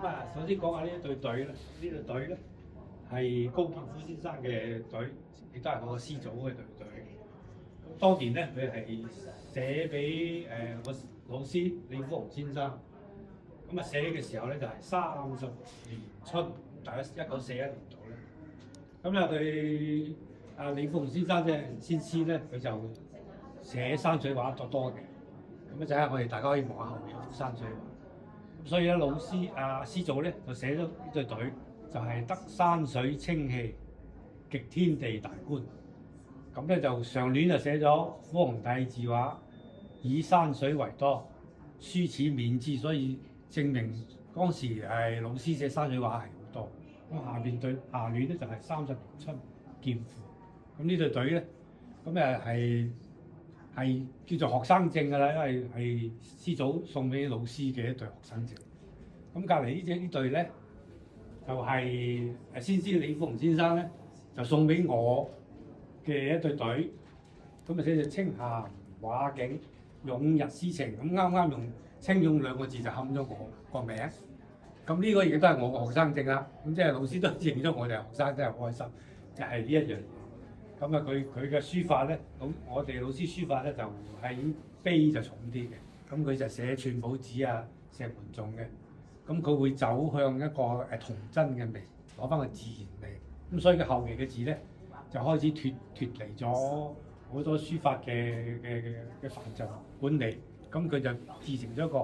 咁啊，首先講下呢一隊隊啦。呢隊隊咧係高劍夫先生嘅隊，亦都係我個師祖嘅隊隊。咁當年咧，佢係寫俾我老師李福雄先生。咁啊寫嘅時候咧就係30年春，大概1941年度咧。咁咧佢李福雄先生即係先師咧，佢就寫山水畫多嘅。咁一陣間我哋大家可以望下後面幅山水畫。所以咧，老師師祖咧就寫咗呢隊隊，就係得山水清氣，極天地大觀。咁咧就上聯就寫咗皇帝字畫，以山水為多，書此免之，所以證明當時係老師寫山水畫係好多。咁下聯咧就係30年春劍父。咁呢隊隊咧，咁係叫做學生證㗎啦，因為係師祖送俾老師嘅一隊學生證。咁隔離呢隊咧，就係先師李福雄先生咧，就送俾我嘅一隊隊。咁啊寫住清閒畫景，勇逸詩情。咁啱啱用清勇2個字就冚咗我個名。咁呢個亦都係我個學生證啦。咁即係老師都認咗我哋係學生，真係開心。就係呢一樣嘢。咁啊，佢嘅書法咧，我哋老師書法咧就喺碑就重啲嘅。咁佢就寫寸寶紙啊、石門頌嘅。咁佢會走向一個童真嘅味，攞翻個自然味。咁所以佢後期嘅字咧，就開始脫離咗好多書法嘅範疇管理。咁佢就自成咗一個